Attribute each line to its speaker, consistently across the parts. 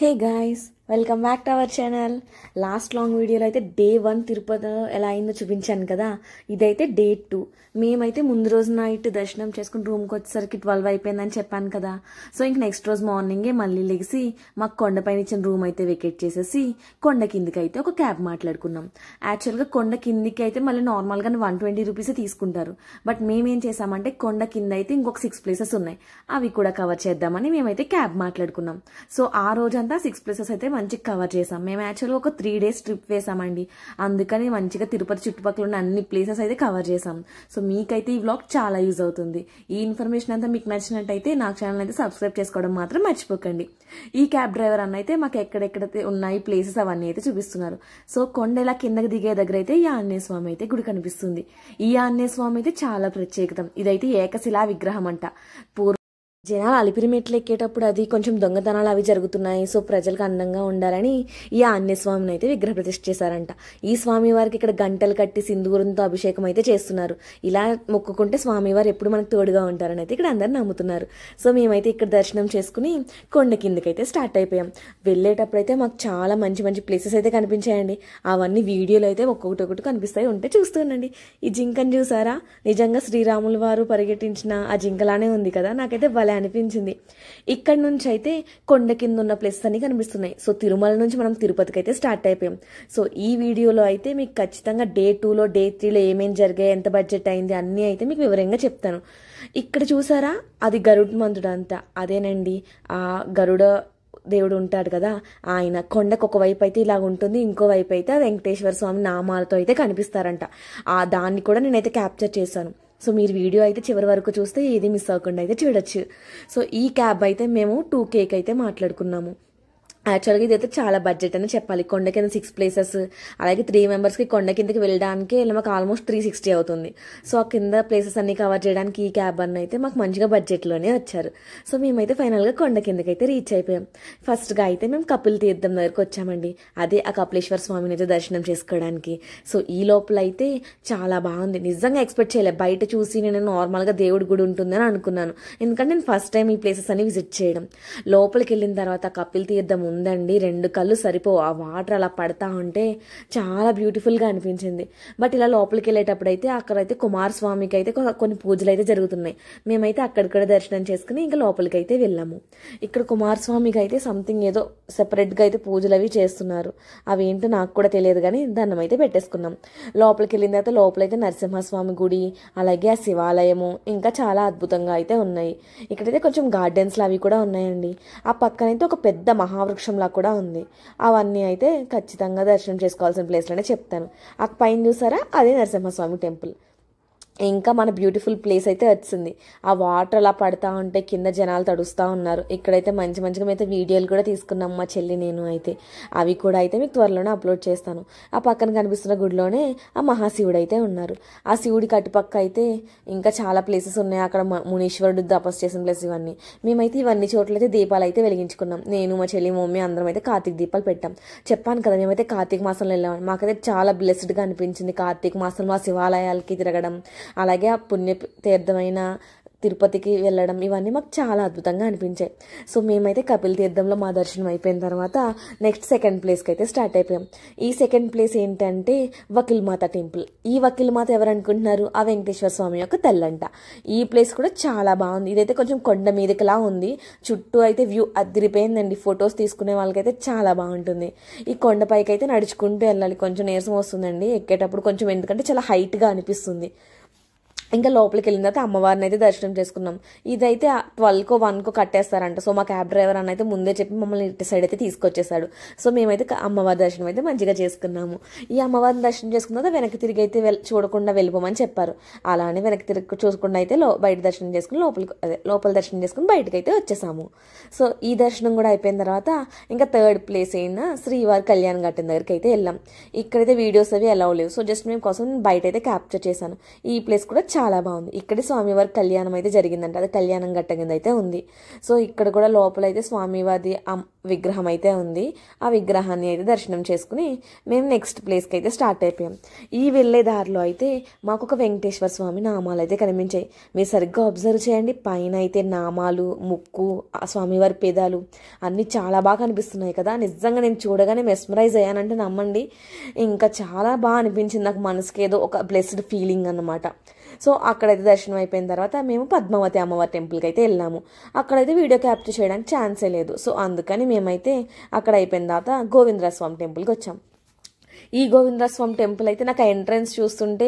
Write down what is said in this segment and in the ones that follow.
Speaker 1: Hey guys, welcome back to our channel. Last long వీడియోలో అయితే day 1 Tirupati ఎలా అయిందో చూపించాను కదా. ఇదైతే డే 2. మేమైతే ముందు రోజు నైట్ దర్శనం చేసుకుని రూమ్కి వచ్చేసరికి 12 అయిపోయిందని చెప్పాను కదా. సో ఇంక నెక్స్ట్ రోజు మార్నింగే మళ్ళీ లెగిసి మాకు కొండపైన ఇచ్చిన రూమ్ అయితే వెకేట్ చేసేసి కొండ కిందికి అయితే ఒక క్యాబ్ మాట్లాడుకున్నాం. యాక్చువల్గా కొండ కిందికి అయితే మళ్ళీ నార్మల్గా 120 రూపీసే తీసుకుంటారు. బట్ మేమేం చేసామంటే కొండ కింద అయితే ఇంకొక 6 ప్లేసెస్ ఉన్నాయి, అవి కూడా కవర్ చేద్దామని మేమైతే క్యాబ్ మాట్లాడుకున్నాం. సో ఆ రోజంతా 6 ప్లేసెస్ అయితే మంచిగా కవర్ చేసాం. మేము యాక్చువల్గా ఒక 3 days ట్రిప్ వేసామండి, అందుకని మంచిగా తిరుపతి చుట్టుపక్కల ఉన్న అన్ని ప్లేసెస్ అయితే కవర్ చేసాం. సో మీకైతే ఈ వ్లాగ్ చాలా యూజ్ అవుతుంది. ఈ ఇన్ఫర్మేషన్ అంతా మీకు నచ్చినట్టయితే నా ఛానల్ అయితే సబ్స్క్రైబ్ చేసుకోవడం మాత్రం మర్చిపోకండి. ఈ క్యాబ్ డ్రైవర్ అన్న అయితే మాకు ఎక్కడెక్కడైతే ఉన్నాయి ప్లేసెస్ అవన్నీ అయితే చూపిస్తున్నారు. సో కొండలా కిందకి దిగే దగ్గర అయితే ఈ ఆంజనేయ స్వామి అయితే గుడి కనిపిస్తుంది. ఈ ఆంజనేయ స్వామి అయితే చాలా ప్రత్యేకతం. ఇదైతే ఏకశిలా విగ్రహం అంట. జనాలు అలిపిరి మెట్లు ఎక్కేటప్పుడు అది కొంచెం దొంగతనాలు అవి జరుగుతున్నాయి, సో ప్రజలకు అందంగా ఉండాలని ఈ ఆంజనేయ స్వామిని అయితే విగ్రహ ప్రతిష్ఠ చేశారంట. ఈ స్వామివారికి ఇక్కడ గంటలు కట్టి సింధూరంతో అభిషేకం అయితే చేస్తున్నారు. ఇలా మొక్కుకుంటే స్వామివారు ఎప్పుడు మనకు తోడుగా ఉంటారని అయితే ఇక్కడ అందరు నమ్ముతున్నారు. సో మేమైతే ఇక్కడ దర్శనం చేసుకుని కొండ కిందకైతే స్టార్ట్ అయిపోయాం. వెళ్ళేటప్పుడు అయితే మాకు చాలా మంచి మంచి ప్లేసెస్ అయితే కనిపించాయండి. అవన్నీ వీడియోలో అయితే ఒక్కొక్కటి కనిపిస్తాయి, ఉంటే చూస్తుండండి. ఈ జింకను చూసారా? నిజంగా శ్రీరాముల వారు పరిగెట్టించిన ఆ జింకలానే ఉంది కదా, నాకైతే భలే అనిపించింది. ఇక్కడ నుంచి అయితే కొండ కింద ఉన్న ప్లేసెస్ అన్ని కనిపిస్తున్నాయి. సో తిరుమల నుంచి మనం తిరుపతికి అయితే స్టార్ట్ అయిపోయాం. సో ఈ వీడియోలో అయితే మీకు ఖచ్చితంగా డే 2లో డే 3లో ఏమేమి జరిగాయి, ఎంత బడ్జెట్ అయింది అన్నీ అయితే మీకు వివరంగా చెప్తాను. ఇక్కడ చూసారా, అది గరుడ్ మంతుడు అంతా అదేనండి. ఆ గరుడ దేవుడు ఉంటాడు కదా, ఆయన కొండకు ఒకవైపు అయితే ఇలా ఉంటుంది, ఇంకో వైపు అయితే వెంకటేశ్వర స్వామి నామాలతో అయితే కనిపిస్తారంట. ఆ దాన్ని కూడా నేనైతే క్యాప్చర్ చేశాను. సో మీరు వీడియో అయితే చివరి వరకు చూస్తే ఏది మిస్ అవ్వకుండా అయితే చూడొచ్చు. సో ఈ క్యాబ్ అయితే మేము 2K అయితే మాట్లాడుకున్నాము. యాక్చువల్గా ఇదైతే చాలా బడ్జెట్ అని చెప్పాలి. కొండ కింద 6 ప్లేసెస్, అలాగే 3 మెంబర్స్కి కొండ కిందకి వెళ్ళడానికి మాకు ఆల్మోస్ట్ 360 అవుతుంది. సో ఆ కింద ప్లేసెస్ అన్ని కవర్ చేయడానికి ఈ క్యాబ్ అన్న అయితే మాకు మంచిగా బడ్జెట్లోనే వచ్చారు. సో మేమైతే ఫైనల్గా కొండ కిందకి అయితే రీచ్ అయిపోయాం. ఫస్ట్గా అయితే మేము కపిల్ తీర్థం దగ్గరకు వచ్చామండి. అదే ఆ కపిలేశ్వర స్వామిని అయితే దర్శనం చేసుకోవడానికి. సో ఈ లోపల అయితే చాలా బాగుంది. నిజంగా ఎక్స్పెక్ట్ చేయలేదు. బయట చూసి నేను నార్మల్గా దేవుడి గుడి ఉంటుందని అనుకున్నాను, ఎందుకంటే నేను ఫస్ట్ టైం ఈ ప్లేసెస్ అన్ని విజిట్ చేయడం. లోపలికి వెళ్ళిన తర్వాత కపిల్ తీర్థం ఉందండి, 2 కళ్ళు సరిపోవు. ఆ వాటర్ అలా పడతా ఉంటే చాలా బ్యూటిఫుల్గా అనిపించింది. బట్ ఇలా లోపలికి వెళ్ళేటప్పుడు అయితే అక్కడైతే కుమారస్వామికి అయితే కొన్ని పూజలు అయితే జరుగుతున్నాయి. మేమైతే అక్కడిక్కడ దర్శనం చేసుకుని ఇంకా లోపలికి అయితే వెళ్ళాము. ఇక్కడ కుమారస్వామికి అయితే సంథింగ్ ఏదో సెపరేట్గా అయితే పూజలు అవి చేస్తున్నారు. అవి ఏంటో నాకు కూడా తెలియదు, కానీ దండం అయితే పెట్టేసుకున్నాం. లోపలికి వెళ్ళిన తర్వాత లోపలైతే నరసింహస్వామి గుడి, అలాగే ఆ శివాలయము ఇంకా చాలా అద్భుతంగా అయితే ఉన్నాయి. ఇక్కడైతే కొంచెం గార్డెన్స్లు అవి కూడా ఉన్నాయండి. ఆ పక్కనైతే ఒక పెద్ద మహావృక్షంలా కూడా ఉంది. అవన్నీ అయితే ఖచ్చితంగా దర్శనం చేసుకోవాల్సిన ప్లేస్లోనే చెప్తాను. ఆ పైన చూసారా, అదే నరసింహస్వామి టెంపుల్. ఇంకా మన బ్యూటిఫుల్ ప్లేస్ అయితే వచ్చింది. ఆ వాటర్ అలా పడతా ఉంటే కింద జనాలు తడుస్తూ ఉన్నారు. ఇక్కడైతే మంచిగా అయితే వీడియోలు కూడా తీసుకున్నాం మా చెల్లి నేను అయితే. అవి కూడా అయితే మీకు త్వరలోనే అప్లోడ్ చేస్తాను. ఆ పక్కన కనిపిస్తున్న గుడిలోనే ఆ మహాశివుడు అయితే ఉన్నారు. ఆ శివుడి కట్టుపక్క అయితే ఇంకా చాలా ప్లేసెస్ ఉన్నాయి. అక్కడ మునీశ్వరుడు తపస్సు చేసిన ప్లేస్ ఇవన్నీ. మేమైతే ఇవన్నీ చోట్లయితే దీపాలు అయితే వెలిగించుకున్నాం. నేను మా చెల్లి మమ్మీ అందరం అయితే కార్తీక దీపాలు పెట్టాం. చెప్పాను కదా మేమైతే కార్తీక మాసంలో వెళ్ళామని. మాకైతే చాలా బ్లెస్డ్గా అనిపించింది కార్తీక మాసంలో ఆ శివాలయాలకి తిరగడం, అలాగే ఆ పుణ్య తీర్థమైన తిరుపతికి వెళ్ళడం, ఇవన్నీ మాకు చాలా అద్భుతంగా అనిపించాయి. సో మేమైతే కపిల్ తీర్థంలో మా దర్శనం అయిపోయిన తర్వాత నెక్స్ట్ సెకండ్ ప్లేస్కి అయితే స్టార్ట్ అయిపోయాం. ఈ సెకండ్ ప్లేస్ ఏంటంటే వకీల్ మాత టెంపుల్. ఈ వకీల్ మాత ఎవరు అనుకుంటున్నారు? ఆ వెంకటేశ్వర స్వామి యొక్క తల్లంట. ఈ ప్లేస్ కూడా చాలా బాగుంది. ఇదైతే కొంచెం కొండ మీదకిలా ఉంది. చుట్టూ అయితే వ్యూ అదిరిపోయిందండి. ఫొటోస్ తీసుకునే వాళ్ళకైతే చాలా బాగుంటుంది. ఈ కొండపైకి అయితే నడుచుకుంటూ వెళ్ళాలి. కొంచెం నీరసం వస్తుందండి ఎక్కేటప్పుడు కొంచెం, ఎందుకంటే చాలా హైట్గా అనిపిస్తుంది. ఇంకా లోపలికి వెళ్ళిన తర్వాత అమ్మవారిని అయితే దర్శనం చేసుకున్నాం. ఇదైతే 12కో 1కో కట్టేస్తారంట. సో మా క్యాబ్ డ్రైవర్ అన్న అయితే ముందే చెప్పి మమ్మల్ని ఇటు సైడ్ అయితే తీసుకొచ్చేసాడు. సో మేమైతే అమ్మవారి దర్శనం అయితే మంచిగా చేసుకున్నాము. ఈ అమ్మవారిని దర్శనం చేసుకున్న తర్వాత వెనక్కి తిరిగి అయితే చూడకుండా వెళ్ళిపోమని చెప్పారు. అలానే వెనక్కి తిరిగి చూసుకుండా అయితే బయట దర్శనం చేసుకుని లోపల దర్శనం చేసుకుని బయటకు అయితే వచ్చేసాము. సో ఈ దర్శనం కూడా అయిపోయిన తర్వాత ఇంకా థర్డ్ ప్లేస్ అయిన శ్రీవారి కళ్యాణ ఘట్టం దగ్గరికి అయితే వెళ్ళాం. ఇక్కడైతే వీడియోస్ అవి అలౌ లేవు. సో జస్ట్ మేము కోసం బయట అయితే క్యాప్చర్ చేశాను. ఈ ప్లేస్ కూడా చాలా బాగుంది. ఇక్కడే స్వామివారి కళ్యాణం అయితే జరిగిందంట, అది కళ్యాణం గట్ట కింద అయితే ఉంది. సో ఇక్కడ కూడా లోపల అయితే స్వామివారి విగ్రహం అయితే ఉంది. ఆ విగ్రహాన్ని అయితే దర్శనం చేసుకుని మేము నెక్స్ట్ ప్లేస్కి అయితే స్టార్ట్ అయిపోయాం. ఈ వెళ్ళే దారిలో అయితే మాకు ఒక వెంకటేశ్వర స్వామి నామాలు అయితే కనిపించాయి. మీరు సరిగ్గా అబ్జర్వ్ చేయండి, పైన అయితే నామాలు, ముక్కు, ఆ స్వామివారి పేదాలు అన్నీ చాలా బాగా కనిపిస్తున్నాయి కదా. నిజంగా నేను చూడగానే మెస్మరైజ్ అయ్యానంటే నమ్మండి. ఇంకా చాలా బాగా అనిపించింది నాకు, మనసుకి ఏదో ఒక బ్లెస్డ్ ఫీలింగ్ అన్నమాట. సో అక్కడైతే దర్శనం అయిపోయిన తర్వాత మేము పద్మావతి అమ్మవారి టెంపుల్కి అయితే వెళ్ళాము. అక్కడైతే వీడియో క్యాప్చర్ చేయడానికి ఛాన్సే లేదు. సో అందుకని మేమైతే అక్కడ అయిపోయిన తర్వాత గోవిందరాజ స్వామి టెంపుల్కి వచ్చాం. ఈ గోవిందరాజ స్వామి టెంపుల్ అయితే నాకు ఎంట్రన్స్ చూస్తుంటే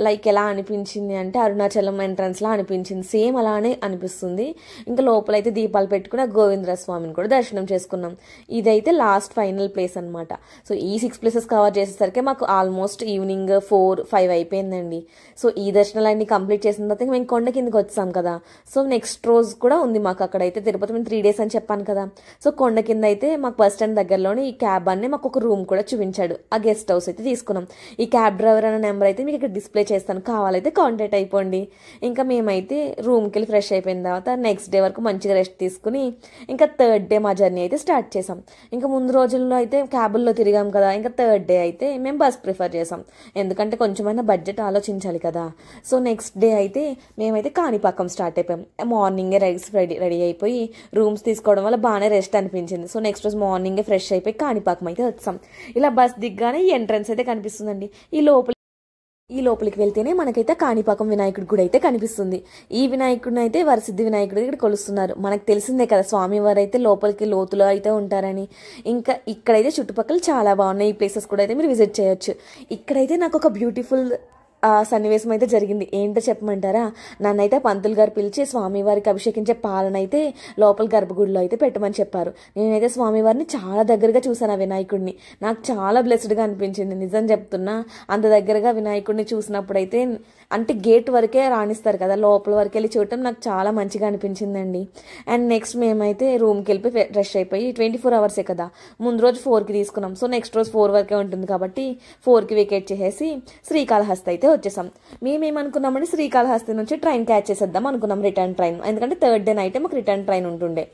Speaker 1: లైక్ ఎలా అనిపించింది అంటే అరుణాచలం ఎంట్రన్స్లా అనిపించింది, సేమ్ అలానే అనిపిస్తుంది. ఇంకా లోపలైతే దీపాలు పెట్టుకుని ఆ గోవిందరాజ స్వామిని కూడా దర్శనం చేసుకున్నాం. ఇదైతే లాస్ట్ ఫైనల్ ప్లేస్ అనమాట. సో ఈ 6 ప్లేసెస్ కవర్ చేసేసరికి మాకు ఆల్మోస్ట్ ఈవినింగ్ 4-5 అయిపోయిందండి. సో ఈ దర్శనాలన్నీ కంప్లీట్ చేసిన తర్వాత మేము కొండ కిందకి వచ్చాం కదా. సో నెక్స్ట్ రోజు కూడా ఉంది మాకు అక్కడైతే తిరుపతి. మేము 3 days అని చెప్పాను కదా. సో కొండ కింద అయితే మాకు బస్ స్టాండ్ దగ్గరలోనే ఈ క్యాబ్ అనే మాకు ఒక రూమ్ కూడా చూపించాడు. ఆ గెస్ట్ హౌస్ అయితే తీసుకున్నాం. ఈ క్యాబ్ డ్రైవర్ అనే నెంబర్ అయితే మీకు ఇక్కడ డిస్ప్లే చేస్తాను, కావాలైతే కాంటాక్ట్ అయిపోండి. ఇంకా మేమైతే రూమ్కి వెళ్ళి ఫ్రెష్ అయిపోయిన తర్వాత నెక్స్ట్ డే వరకు మంచిగా రెస్ట్ తీసుకుని ఇంకా 3rd day మా జర్నీ అయితే స్టార్ట్ చేసాం. ఇంకా ముందు రోజుల్లో అయితే క్యాబుల్లో తిరిగాం కదా, ఇంకా 3rd day అయితే మేము బస్ ప్రిఫర్ చేసాం, ఎందుకంటే కొంచెమైనా బడ్జెట్ ఆలోచించాలి కదా. సో నెక్స్ట్ డే అయితే మేమైతే కాణిపాకం స్టార్ట్ అయిపోయాం. మార్నింగే రెడీ అయిపోయి రూమ్స్ తీసుకోవడం వల్ల బాగానే రెస్ట్ అనిపించింది. సో నెక్స్ట్ రోజు మార్నింగే ఫ్రెష్ అయిపోయి కాణిపాకం అయితే వచ్చాం. ఇలా బస్ దిగ్గానే ఎంట్రన్స్ అయితే కనిపిస్తుందండి. ఈ లోపలికి వెళ్తేనే మనకైతే కాణిపాకం వినాయకుడి గుడి అయితే కనిపిస్తుంది. ఈ వినాయకుడిని అయితే వరసిద్ధి వినాయకుడి ఇక్కడ కొలుస్తున్నారు. మనకు తెలిసిందే కదా స్వామివారు అయితే లోపలికి లోతులో అయితే ఉంటారని. ఇంకా ఇక్కడైతే చుట్టుపక్కల చాలా బాగున్నాయి ఈ ప్లేసెస్ కూడా అయితే మీరు విజిట్ చేయొచ్చు. ఇక్కడైతే నాకు ఒక బ్యూటిఫుల్ సన్నివేశం అయితే జరిగింది. ఏంటో చెప్పమంటారా? నన్నైతే పంతులు గారు పిలిచి స్వామివారికి అభిషేకించే పాలనైతే లోపల గర్భగుడిలో అయితే పెట్టమని చెప్పారు. నేనైతే స్వామివారిని చాలా దగ్గరగా చూసాను, ఆ వినాయకుడిని. నాకు చాలా బ్లెస్డ్గా అనిపించింది, నిజం చెప్తున్నా. అంత దగ్గరగా వినాయకుడిని చూసినప్పుడైతే అంటే గేట్ వరకే రాణిస్తారు కదా, లోపల వరకు వెళ్ళి చూడటం నాకు చాలా మంచిగా అనిపించిందండి. అండ్ నెక్స్ట్ మేమైతే రూమ్కి వెళ్ళిపోయి ఫ్రెష్ అయిపోయి 24 hours కదా, ముందు రోజు 4కి తీసుకున్నాం. సో నెక్స్ట్ రోజు 4 వరకే ఉంటుంది కాబట్టి 4కి వెకేట్ చేసేసి శ్రీకాళహస్తి అయితే వచ్చేసాం. మేమేమనుకున్నామంటే శ్రీకాళహస్తి నుంచి ట్రైన్ క్యాచ్ చేసేద్దాం అనుకున్నాం, రిటర్న్ ట్రైన్. ఎందుకంటే 3rd day నైట్ మాకు రిటర్న్ ట్రైన్ ఉంటుండే.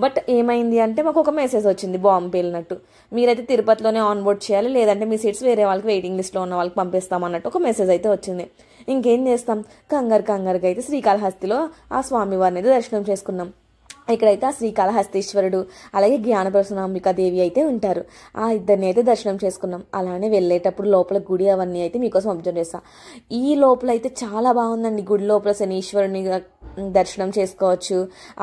Speaker 1: బట్ ఏమైంది అంటే మాకు ఒక మెసేజ్ వచ్చింది బాంబే వెళ్ళినట్టు, మీరైతే తిరుపతిలోనే ఆన్ బోర్డ్ చేయాలి, లేదంటే మీ సీట్స్ వేరే వాళ్ళకి వెయిటింగ్ లిస్ట్లో ఉన్న వాళ్ళకి పంపిస్తాం అన్నట్టు ఒక మెసేజ్ అయితే వచ్చింది. ఇంకేం చేస్తాం, కంగారుగా అయితే శ్రీకాళహస్తిలో ఆ స్వామివారిని అయితే దర్శనం చేసుకున్నాం. ఇక్కడైతే ఆ శ్రీకాళహస్తీశ్వరుడు అలాగే జ్ఞానప్రసూనాంబికాదేవి అయితే ఉంటారు. ఆ ఇద్దరిని అయితే దర్శనం చేసుకున్నాం. అలానే వెళ్ళేటప్పుడు లోపల గుడి అవన్నీ అయితే మీకోసం అబ్జర్వ్ చేస్తాం. ఈ లోపల అయితే చాలా బాగుందండి. గుడి లోపల శనీశ్వరుని దర్శనం చేసుకోవచ్చు.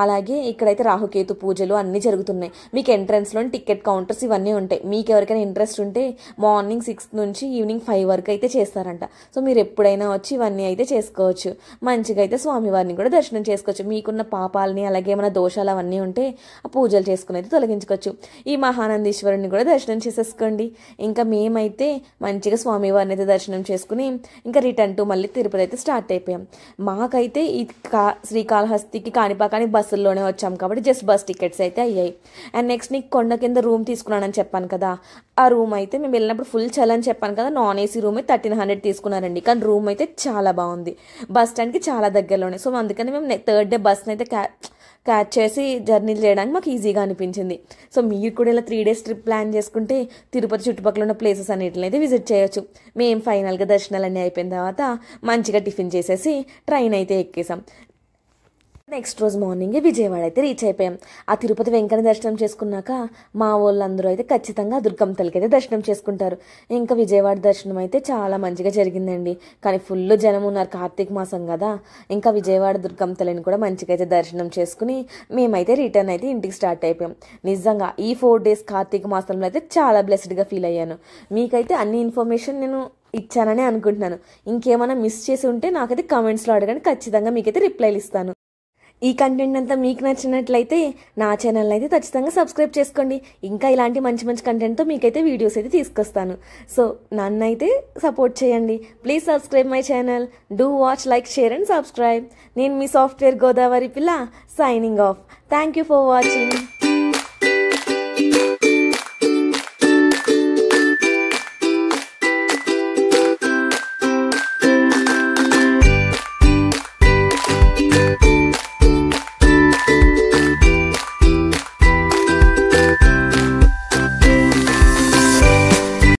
Speaker 1: అలాగే ఇక్కడైతే రాహుకేతు పూజలు అన్నీ జరుగుతున్నాయి. మీకు ఎంట్రన్స్లో టికెట్ కౌంటర్స్ ఇవన్నీ ఉంటాయి. మీకు ఎవరికైనా ఇంట్రెస్ట్ ఉంటే మార్నింగ్ 6 నుంచి ఈవినింగ్ 5 వరకు అయితే చేస్తారంట. సో మీరు ఎప్పుడైనా వచ్చి ఇవన్నీ అయితే చేసుకోవచ్చు. మంచిగా అయితే స్వామివారిని కూడా దర్శనం చేసుకోవచ్చు. మీకున్న పాపాలని అలాగే ఏమైనా దోషాలు అవన్నీ ఉంటే ఆ పూజలు చేసుకుని అయితే తొలగించుకోవచ్చు. ఈ మహానందీశ్వరుని కూడా దర్శనం చేసేసుకోండి. ఇంకా మేమైతే మంచిగా స్వామివారిని అయితే దర్శనం చేసుకుని ఇంకా రిటర్న్ టు మళ్ళీ తిరుపతి అయితే స్టార్ట్ అయిపోయాం. మాకైతే ఈ శ్రీకాళహస్తికి కాణిపాకానికి బస్సుల్లోనే వచ్చాం కాబట్టి జస్ట్ బస్ టికెట్స్ అయితే అయ్యాయి. అండ్ నెక్స్ట్ నీకు కొండ కింద రూమ్ తీసుకున్నానని చెప్పాను కదా, ఆ రూమ్ అయితే మేము వెళ్ళినప్పుడు ఫుల్ చలని చెప్పాను కదా, నాన్ ఏసీ రూమ్ అయితే 1300 తీసుకున్నారండి. కానీ రూమ్ అయితే చాలా బాగుంది, బస్ స్టాండ్కి చాలా దగ్గరలోనే. సో అందుకని మేము 3rd day బస్ని అయితే క్యాచ్ చేసి జర్నీలు చేయడానికి మాకు ఈజీగా అనిపించింది. సో మీరు కూడా ఇలా 3 days ట్రిప్ ప్లాన్ చేసుకుంటే తిరుపతి చుట్టుపక్కల ఉన్న ప్లేసెస్ అన్నిటిని అయితే విజిట్ చేయొచ్చు. మేము ఫైనల్గా దర్శనాలన్నీ అయిపోయిన తర్వాత మంచిగా టిఫిన్ చేసేసి ట్రైన్ అయితే ఎక్కేసాం. నెక్స్ట్ రోజు మార్నింగే విజయవాడ అయితే రీచ్ అయిపోయాం. ఆ తిరుపతి వెంకన్న దర్శనం చేసుకున్నాక మా వాళ్ళందరూ అయితే ఖచ్చితంగా దుర్గమ్మ తల్లికి అయితే దర్శనం చేసుకుంటారు. ఇంకా విజయవాడ దర్శనం అయితే చాలా మంచిగా జరిగిందండి. కానీ ఫుల్ జనం ఉన్నారు, కార్తీక మాసం కదా. ఇంకా విజయవాడ దుర్గమ్మ తల్లిని కూడా మంచిగా అయితే దర్శనం చేసుకుని మేమైతే రిటర్న్ అయితే ఇంటికి స్టార్ట్ అయిపోయాం. నిజంగా ఈ 4 days కార్తీక మాసంలో అయితే చాలా బ్లెస్డ్గా ఫీల్ అయ్యాను. మీకైతే అన్ని ఇన్ఫర్మేషన్ నేను ఇచ్చానని అనుకుంటున్నాను. ఇంకేమైనా మిస్ చేసి ఉంటే నాకైతే కామెంట్స్లో అడగండి, ఖచ్చితంగా మీకైతే రిప్లైలు ఇస్తాను. ఈ కంటెంట్ అంతా మీకు నచ్చినట్లయితే నా ఛానల్ అయితే ఖచ్చితంగా సబ్స్క్రైబ్ చేసుకోండి. ఇంకా ఇలాంటి మంచి మంచి కంటెంట్తో మీకైతే వీడియోస్ అయితే తీసుకొస్తాను. సో నన్నైతే సపోర్ట్ చేయండి. Please subscribe my channel. Do watch, like, share and subscribe. నేను మీ సాఫ్ట్వేర్ గోదావరి పిల్ల signing off. Thank you for watching.